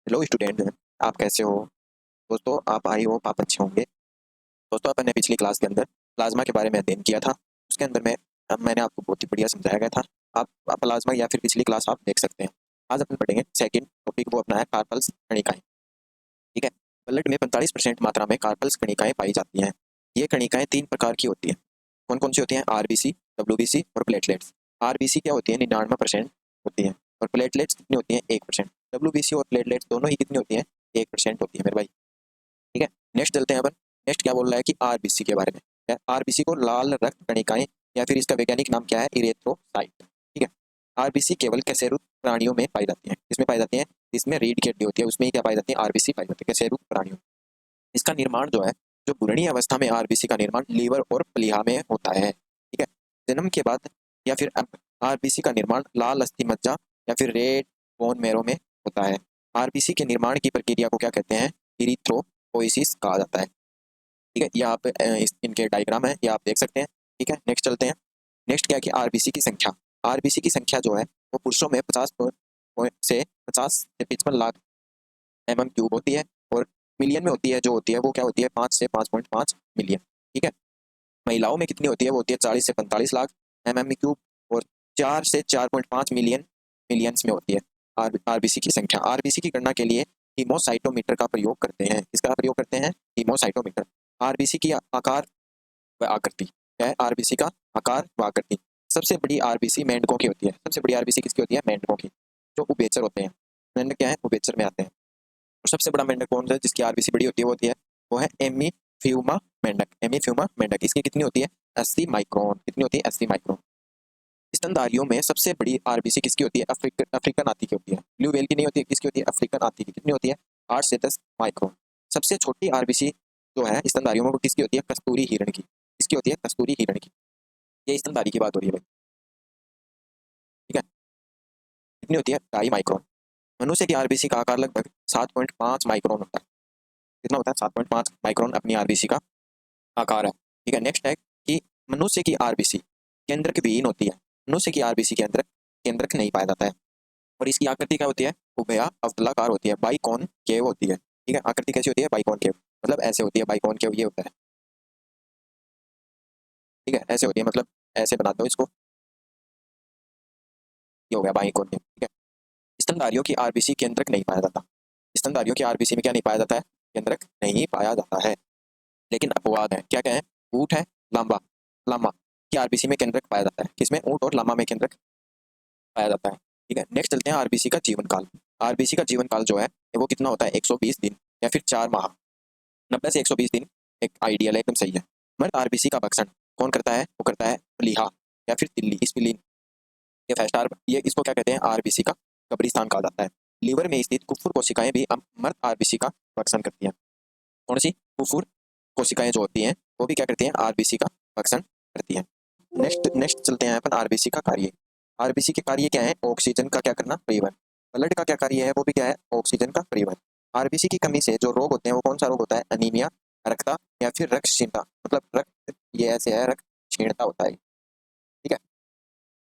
Hello student, आप कैसे हो? दोस्तों, आप आई होप आप अच्छे होंगे। दोस्तों, अपन ने पिछली क्लास के अंदर प्लाज्मा के बारे में अध्ययन किया था। उसके अंदर में मैंने आपको बहुत ही बढ़िया समझाया गया था। आप प्लाज्मा या फिर पिछली क्लास आप देख सकते हैं। आज अपन पढ़ेंगे सेकंड टॉपिक, वो अपना है कार्पल्स कणिकाएं। ठीक है। ब्लड में 45% मात्रा में कार्पल्स कणिकाएं पाई जाती हैं। ये कणिकाएं 3 प्रकार की होती हैं। कौन कौन सी होती हैं? आरबीसी, डब्ल्यूबीसी और प्लेटलेट्स। आरबीसी क्या होती है? 99% होती है। और प्लेटलेट्स कितनी होती हैं? 1%। डब्ल्यूबीसी और प्लेटलेट्स दोनों ही कितनी होती हैं? 1% होती है मेरे भाई। ठीक है। नेक्स्ट चलते हैं अपन। नेक्स्ट क्या बोल रहा है कि आरबीसी के बारे में। आरबीसी को लाल रक्त कणिकाएं या फिर इसका वैज्ञानिक नाम क्या है? इरेथ्रोसाइट। ठीक है। आरबीसी केवल कशेरुक प्राणियों में पाई जाती है। किसमें पाई जाती है? इसमें रीढ़ की हड्डी होती है, उसमें ही क्या पाई जाती है? आरबीसी पाई जाती है कशेरुक प्राणियों। इसका निर्माण जो है, जो भ्रूणीय अवस्था में आरबीसी का निर्माण लीवर और प्लीहा में होता है। ठीक है। जन्म के बाद या फिर अब आरबीसी का निर्माण लाल अस्थि मज्जा या फिर रेड बोन मैरो में होता है। आरबीसी के निर्माण की प्रक्रिया को क्या कहते हैं? इरिथ्रोपोइसिस कहा जाता है। ठीक है। ये आप इनके डायग्राम है, ये आप देख सकते हैं। ठीक है। नेक्स्ट चलते हैं। नेक्स्ट क्या है कि आरबीसी की संख्या। आरबीसी की संख्या जो है वो पुरुषों में 50 से 55 लाख mm³ होती है। और मिलियन में होती है, जो होती है वो क्या होती है? 5 से 5.5 मिलियन। ठीक है। महिलाओं में कितनी होती है? वो होती है 40 से 45 लाख mm³। और 4 से 4.5 मिलियन मिलियंस में होती है आरबीसी की संख्या। आरबीसी की गणना के लिए हीमोसाइटोमीटर का प्रयोग करते हैं। इसका प्रयोग करते हैं हीमोसाइटोमीटर। आरबीसी की आकार व आकृति क्या है? आरबीसी का आकार व आकृति। सबसे बड़ी आरबीसी मेंढकों की होती है। सबसे बड़ी आरबीसी किसकी होती है? मेंढकों की, जो उभयचर होते हैं। मेंढक क्या है? उभयचर में आते हैं। और सबसे बड़ा मेंढक कौन सा है जिसकी आरबीसी बड़ी होती है? वो है एमीफ्यूमा मेंढक। एमीफ्यूमा मेंढक, इसकी कितनी होती है? 80 माइक्रोन। कितनी होती है? 80 माइक्रोन। स्तनधारियों में सबसे बड़ी आरबीसी किसकी होती है? अफ्रीकन अफ्रीकन हाथी की होती है। ब्लू व्हेल की नहीं होती है, किसकी होती है? अफ्रीकन हाथी की। कितनी होती है? 8 से 10 माइक्रोन। सबसे छोटी आरबीसी जो है स्तनधारियों में, वो किसकी होती है? कस्तूरी हिरण की। किसकी होती है? कस्तूरी हिरण की। ये स्तनधारी की बात हो रही है भाई। ठीक है। कितनी होती है? 2.5 माइक्रोन। मनुष्य की आरबीसी का आकार लगभग 7.5 माइक्रोन होता है। कितना होता है? 7.5 माइक्रोन अपनी आरबीसी का आकार है। ठीक है। नेक्स्ट है कि मनुष्य की आरबीसी केंद्रक विहीन होती है। मनुष्य की आरबीसी के अंदर केंद्रक नहीं पाया जाता है। और इसकी आकृति क्या होती है? उभया अवतलाकार होती है, बाइकॉन केव होती है। ठीक है। आकृति कैसी होती है? बाइकॉन केव, मतलब ऐसे होती है। बाइकॉन केव ये होता है। ठीक है। ऐसे होती है, मतलब ऐसे बना दो इसको। ये हो गया बाइकॉन केव। ठीक है। स्तनधारियों की आरबीसी केंद्रक नहीं पाया जाता। स्तनधारियों की आरबीसी में क्या नहीं पाया जाता है? केंद्रक नहीं पाया जाता है। लेकिन अपवाद है। क्या क्या है? ऊंट है, लामा। लामा की आरबीसी में केंद्रक पाया जाता है। किसमें? ऊंट और लामा में केंद्रक पाया जाता है। ठीक है। नेक्स्ट चलते हैं आरबीसी का जीवन काल। आरबीसी का जीवन काल जो है वो कितना होता है? 120 दिन या फिर 4 माह। 90 से 120 दिन एक आइडियल है, एकदम सही है। मर्द आरबीसी का भक्षण कौन करता है? वो करता है प्लीहा या फिर तिल्ली, स्प्लीन। ये फैस्टार, ये इसको क्या कहते हैं? आरबीसी का कब्रिस्तान कहा जाता है। लीवर में स्थित कुफुर कोशिकाएं भी मर्द आरबीसी का भक्षण करती हैं। कौन सी? कुफुर कोशिकाएं जो होती हैं वो भी क्या करती हैं? आरबीसी का भक्षण करती हैं। नेक्स्ट नेक्स्ट चलते हैं अपन आरबीसी का कार्य। आरबीसी के कार्य क्या है? ऑक्सीजन का क्या करना? परिवहन। ब्लड का क्या कार्य है? वो भी क्या है? ऑक्सीजन का परिवहन। आरबीसी की कमी से जो रोग होते हैं वो कौन सा रोग होता है? अनीमिया, रक्तता या फिर रक्त क्षीणता। मतलब रक्त, ये ऐसे है, रक्त क्षीणता होता है। ठीक है।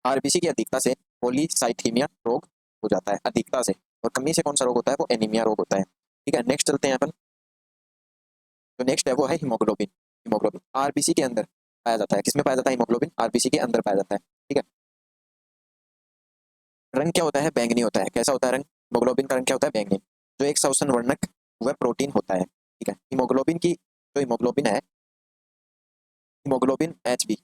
आरबीसी की अधिकता से पॉलीसाइथीमिया रोग हो जाता है। अधिकता से। और कमी से कौन सा रोग होता है? वो एनीमिया रोग होता है। ठीक है। नेक्स्ट चलते हैं अपन। जो नेक्स्ट है वो है हीमोग्लोबिन। हीमोग्लोबिन आरबीसी के अंदर पाया जाता है। किसमें पाया जाता है? हीमोग्लोबिन आरबीसी के अंदर पाया जाता है। ठीक है। रंग क्या होता है? बैंगनी होता है। कैसा होता है रंग? हीमोग्लोबिन का रंग क्या होता है? बैंगनी। जो एक श्वसन वर्णक वह प्रोटीन होता है। ठीक है। हीमोग्लोबिन की जो हीमोग्लोबिन है, हीमोग्लोबिन एच बी,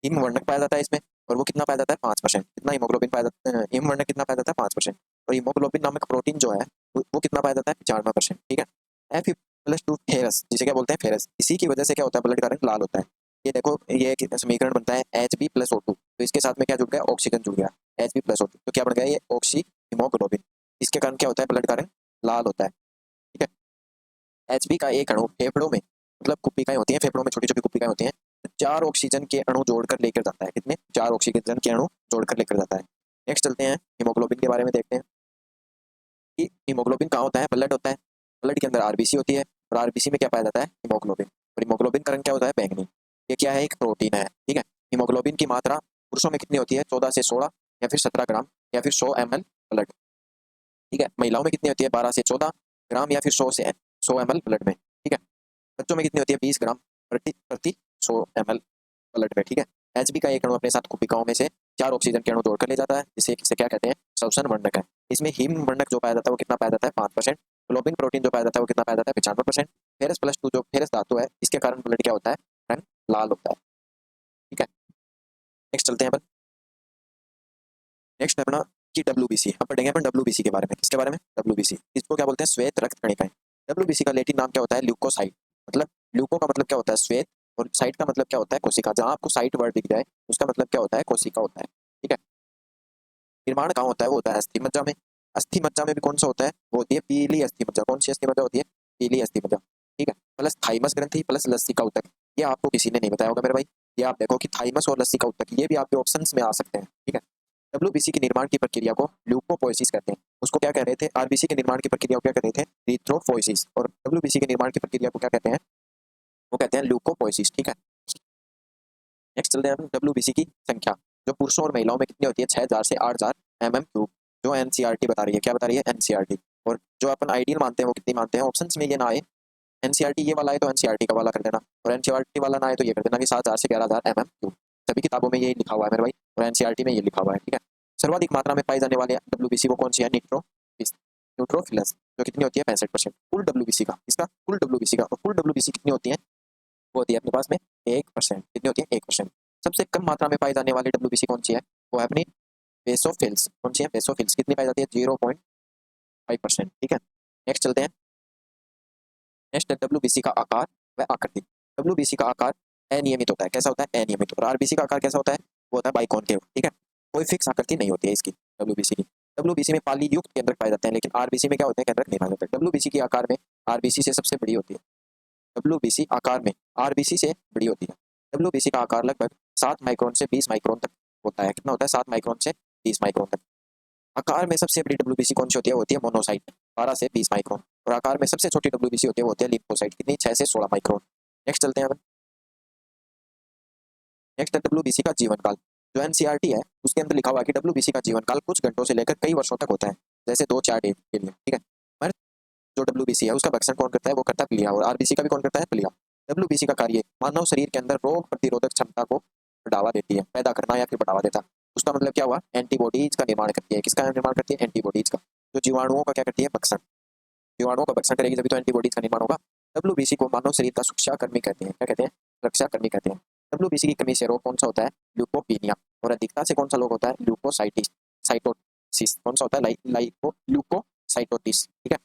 हिम वर्णक पाया जाता है इसमें। और वो कितना पाया जाता है? 5%। कितना हीमोग्लोबिन पाया जाता है? हिम वर्णक कितना पाया जाता है? 5%। और हीमोग्लोबिन नामक प्रोटीन जो है वो कितना पाया जाता है? 95%। ठीक है। Fe+2 फेरस, जिसे क्या बोलते हैं? फेरस। इसी की वजह से क्या होता है? ब्लड का रंग लाल होता है। ये देखो, ये एक समीकरण बनता है Hb+O2। तो इसके साथ में क्या जुड़ गया? ऑक्सीजन जुड़ गया। Hb+O2 तो क्या बन गया? ये ऑक्सी हीमोग्लोबिन। इसके कारण क्या होता है? ब्लड का रंग लाल होता है। ठीक है। Hb का एक अणु फेफड़ों में, मतलब कुप्पिकाएं होती हैं फेफड़ों में, छोटी छोटी कुप्पिकाएं होती हैं, 4 ऑक्सीजन के अणु जोड़कर लेकर जाता है। कितने? 4 ऑक्सीजन के अणु जोड़कर लेकर जाता है। नेक्स्ट चलते हैं, हीमोग्लोबिन के बारे में देखते हैं कि हीमोग्लोबिन कहाँ होता है? ब्लड होता है। ब्लड के अंदर आरबीसी होती है। और आरबीसी में क्या पाया जाता है? हीमोग्लोबिन। और हीमोग्लोबिन का रंग क्या होता है? बैंगनी। ये क्या है? एक प्रोटीन है। ठीक है। हीमोग्लोबिन की मात्रा पुरुषों में कितनी होती है? 14 से 16 या फिर 17 ग्राम या फिर 100 ml ब्लड। ठीक है। महिलाओं में कितनी होती है 12 से 14 ग्राम या फिर 100 ml ब्लड में, ठीक है। बच्चों में कितनी होती है 20 ग्राम प्रति प्रति 100 ml ब्लड में, ठीक है। Hb का एक अणु अपने साथ कोशिकाओं में से 4 ऑक्सीजन के अणु जोड़कर ले जाता है, जिसे किसे क्या कहते हैं, श्वसन वर्णक है। इसमें हिम वर्णक जो पाया जाता है वो कितना पाया जाता है 5%। ग्लोबिन प्रोटीन जो पाया जाता है वो कितना पाया जाता है 95%। फेरस प्लस 2 जो फेरस धातु है इसके कारण ब्लड क्या होता है, रंग लाल होता है, ठीक है। नेक्स्ट चलते हैं अपन, नेक्स्ट है अपना कि डब्ल्यूबीसी। हम पढ़ेंगे अपन डब्ल्यूबीसी के बारे में। किसके बारे में, डब्ल्यूबीसी। इसको क्या बोलते हैं, श्वेत रक्त कणिकाएं। डब्ल्यूबीसी का लैटिन नाम क्या होता है, ल्यूकोसाइट। मतलब ल्यूको का मतलब क्या होता है श्वेत, और साइट का मतलब क्या होता है कोशिका। जहां आपको साइट वर्ड दिख जाए उसका मतलब क्या होता है, कोशिका होता है, ठीक है। निर्माण कहाँ होता है, वो होता है अस्थि मज्जा में। अस्थि मज्जा में भी कौन सा होता है, वो होती है पीली अस्थि मज्जा। कौन सी अस्थि मज्जा होती है, पीली अस्थि मज्जा, ठीक है। प्लस थाइमस ग्रंथि प्लस लसिका ऊतक, ये आपको किसी ने नहीं बताया होगा मेरे भाई। ये आप देखो कि थाइमस और लसिका ऊतक ये भी आपके ऑप्शंस में आ सकते हैं, ठीक है। डब्ल्यूबीसी के निर्माण की प्रक्रिया को ल्यूकोपोइसिस कहते हैं। उसको क्या कह रहे थे, आरबीसी के निर्माण की प्रक्रिया को क्या कह रहे थे, रीथ्रोपोइसिस। और डब्ल्यूबीसी के निर्माण की प्रक्रिया को क्या कहते हैं, वो कहते हैं ल्यूकोपोइसिस, ठीक है। नेक्स्ट चलते हैं हम डब्ल्यूबीसी की संख्या, जो पुरुषों और महिलाओं में कितनी होती है 6000 से 8000 mm3, जो एनसीईआरटी बता रही है। क्या बता रही है, एनसीईआरटी। और जो अपन आइडियल मानते हैं वो कितनी मानते हैं, ऑप्शंस में ये ना आए, एनसीईआरटी ये वाला है तो एनसीईआरटी का वाला कर देना, और एनसीईआरटी वाला ना आए तो ये कर देना कि 7000 से 11000 mm3। सभी किताबों में ये लिखा हुआ है मेरे भाई, और एनसीईआरटी में ये लिखा हुआ है, ठीक है। सर्वाधिक मात्रा में पाई जाने वाले डब्ल्यूबीसी वो कौन सी है, न्यूट्रोफिलस, जो कितनी होती है 65%। कुल डब्ल्यूबीसी का, इसका कुल डब्ल्यूबीसी का, और कुल डब्ल्यूबीसी कितनी होती है, वो होती है अपने पास में 1%। कितनी होती है 1%। सबसे कम मात्रा में पाई जाने वाली डब्ल्यूबीसी कौन सी है, वो है अपनी बेसोफिल्स। कौन सी है, बेसोफिल्स। कितनी पाई जाती है 0.5%, ठीक है। नेक्स्ट चलते हैं, नेक्स्ट है डब्ल्यूबीसी का आकार व आकृति। डब्ल्यूबीसी का आकार अनियमित होता है। कैसा होता है, अनियमित। और आरबीसी का आकार कैसा होता है, वो होता है बाइकॉनकेव, ठीक है। कोई फिक्स आकृति नहीं होती है इसकी डब्ल्यूबीसी की। डब्ल्यूबीसी में पाली युक्त केंद्रक पाए जाते हैं, लेकिन आरबीसी में क्या होते हैं, केंद्रक नहीं पाए जाते। डब्ल्यूबीसी की आकार में आरबीसी से सबसे बड़ी होती है। डब्ल्यूबीसी आकार में आरबीसी से बड़ी होती है। डब्ल्यूबीसी का आकार लगभग 7 माइक्रोन से 20 माइक्रोन तक होता है। कितना होता है, 7 माइक्रोन से 20 माइक्रोन तक। आकार में सबसे बड़ी डब्ल्यूबीसी कौन सी होती है, वो होती है मोनोसाइट, 12 से 20 माइक्रोन। और आकार में सबसे छोटी डब्ल्यूबीसी होती है, वो होती है लिम्फोसाइट। कितनी, 6 से 16 माइक्रोन। नेक्स्ट चलते हैं अब, नेक्स्ट है डब्ल्यूबीसी का जीवन काल। जो एनसीईआरटी है उसके अंदर लिखा हुआ है कि डब्ल्यूबीसी का जीवन काल कुछ घंटों से लेकर कई वर्षों तक होता है, जैसे 2-4 डे के लिए, ठीक है। पर जो डब्ल्यूबीसी है उसका भक्षण कौन करता है, वो करता है प्लिया। और आरबीसी का भी कौन करता है, प्लिया। डब्ल्यूबीसी का कार्य मानव शरीर के अंदर रोग प्रतिरोधक क्षमता को बढ़ावा देती है, पैदा करना या फिर बढ़ावा देता। उसका मतलब क्या हुआ, एंटीबॉडीज का निर्माण करती है। किसका निर्माण करती है, एंटीबॉडीज का। जो जीवाणुओं का क्या करती है, भक्षण। जीवाणुओं का भक्षण करेगी तभी तो एंटीबॉडीज का निर्माण होगा। डब्ल्यूबीसी को मानव शरीर का सुरक्षा कर्मी कहते हैं। क्या कहते हैं, रक्षा कर्मी कहते हैं। डब्ल्यूबीसी की कमी से रोग कौन सा होता है, ल्यूकोपीनिया। और अधिकता से कौन सा रोग होता है, ल्यूकोसाइटिस, साइटोसिस। कौन सा होता है, लाइको ल्यूकोसाइटोसिस, ठीक है।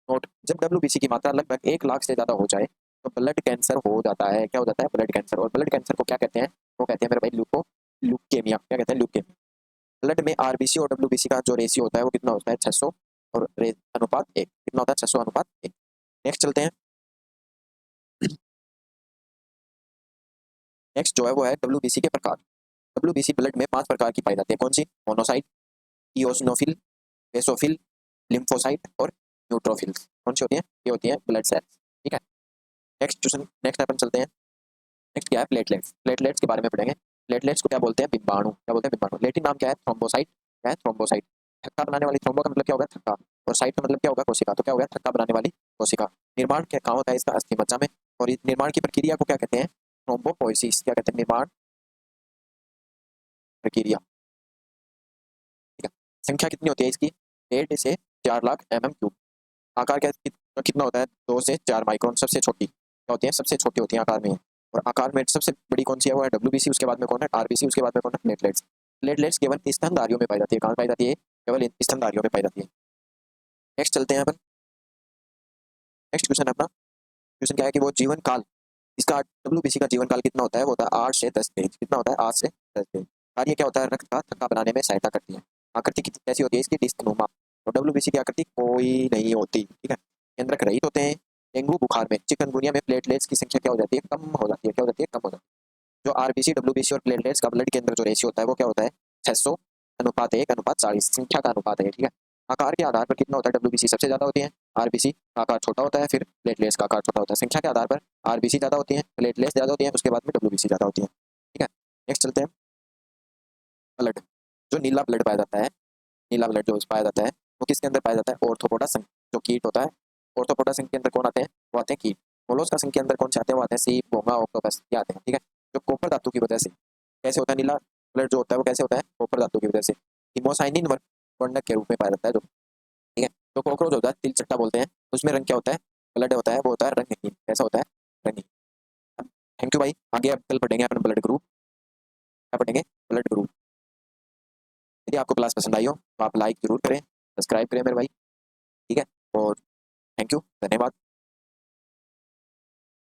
नोट, जब डब्ल्यूबीसी की मात्रा लगभग 1 लाख से ज्यादा हो जाए तो ब्लड कैंसर हो जाता है। क्या हो जाता है, ब्लड कैंसर। और ब्लड कैंसर को क्या कहते हैं, वो कहते हैं मेरे भाई ल्यूकेमिया। क्या कहते हैं, ल्यूकेमिया। ब्लड में आरबीसी और डब्ल्यूबीसी का जो रेशियो होता है वो कितना होता है, 600 और अनुपात 1। कितना होता है, 600 अनुपात 1। नेक्स्ट चलते हैं, नेक्स्ट जो है वो है डब्ल्यूबीसी के प्रकार। डब्ल्यूबीसी ब्लड में 5 प्रकार की पाई जाती है। कौन सी, मोनोसाइट, इओसिनोफिल, बेसोफिल, लिम्फोसाइट और न्यूट्रोफिल्स। कौन सी होती है, ये होती है ब्लड सेल्स, ठीक है। नेक्स्ट क्वेश्चन, नेक्स्ट अपन चलते हैं, नेक्स्ट क्या है, प्लेटलेट्स। प्लेटलेट्स के बारे में पढ़ेंगे। प्लेटलेट्स को क्या बोलते हैं, बिंबाणु। क्या बोलते हैं, बिंबाणु। लेटिन नाम क्या है, थ्रोम्बोसाइट। क्या है, थ्रोम्बोसाइट। थक्का बनाने वाली, थ्रोम्बो का मतलब क्या होगा, थक्का, और साइट का मतलब क्या होगा, कोशिका। तो क्या होगा, थक्का बनाने वाली कोशिका। निर्माण क्या कहाँ होता है इसका, अस्थि मज्जा में। और इस निर्माण की प्रक्रिया को क्या कहते हैं, थ्रोम्बोपोइसिस। क्या कहते हैं, निर्माण प्रक्रिया, ठीक है। संख्या कितनी होती है इसकी, 1.5 से 4 लाख mm3। आकार क्या कितना होता है, 2 से 4 माइक्रोन। सबसे छोटी क्या होती है, सबसे छोटी होती है आकार में। और आकार में सबसे बड़ी कौन सी है, वो है डब्ल्यूबीसी। उसके बाद में कौन है, आरबीसी। उसके बाद में कौन है, प्लेटलेट्स। प्लेटलेट्स केवल स्तनधारियों में पाई जाती है। कहाँ पाई जाती है, केवल स्तनधारियों में पाई जाती है। नेक्स्ट चलते हैं अपन, नेक्स्ट क्वेश्चन है अपना। क्वेश्चन क्या है कि वो जीवन काल, इसका डब्ल्यूबीसी का जीवन काल कितना होता है, वो होता है 8 से 10 दिन। कितना होता है, 8 से 10 दिन। कार्य क्या होता है, रक्त का थक्का बनाने में सहायता करती है। आकृति कैसी होती है इसकी, डिस्क नुमा। और डब्ल्यूबीसी की आकृति कोई नहीं होती, ठीक है। केंद्रक रहित होते हैं। डेंगू बुखार में, चिकनगुनिया में प्लेटलेट्स की संख्या क्या हो जाती है, कम हो जाती है। क्या हो जाती है, कम हो जाती है। जो आरबीसी, डब्ल्यूबीसी और प्लेटलेट्स का ब्लड के अंदर जो रेशियो होता है वो क्या होता है, 600 अनुपात 1 अनुपात 40। संख्या का अनुपात है, ठीक है। आकार के आधार पर कितना होता है, डब्ल्यूबीसी सबसे ज्यादा होती है, आरबीसी का आकार छोटा होता है, फिर प्लेटलेट्स का आकार छोटा होता है। संख्या के आधार पर आरबीसी ज्यादा होती है, प्लेटलेट्स ज्यादा होती है, उसके बाद में डब्ल्यूबीसी ज्यादा होती है, ठीक है। नेक्स्ट चलते हैं, ब्लड। जो नीला ब्लड पाया जाता है, नीला ब्लड जो पाया जाता है वो किसके अंदर पाया जाता है? ऑर्थोपोडा संघ, जो कीट होता है। ऑर्थोपोडा संघ के अंदर कौन आते हैं? वो आते हैं कीट। मोलस्का संघ के अंदर कौन से आते हैं? वो आते हैं सीप, घोंगा, ऑक्टोपस, ये आते हैं। ठीक है, जो कॉपर धातु की वजह से कैसे होता है नीला ब्लड जो होता है, वो कैसे होता है? कॉपर धातु की वजह से हिमोसाइनिन वर्णक के रूप में पाया जाता है जो। ठीक है, तो कॉकरोच होता है तिलचट्टा बोलते हैं, उसमें रंग क्या होता है? ब्लड होता है, वो होता है रंगहीन। कैसा होता है? रंगहीन। थैंक यू भाई। आगे अब कल पढ़ेंगे अपन ब्लड ग्रुप। क्या पढ़ेंगे? Blood group. यदि आपको क्लास पसंद आई हो तो आप लाइक जरूर करें, सब्सक्राइब करें मेरे भाई। ठीक है, और थैंक यू, धन्यवाद।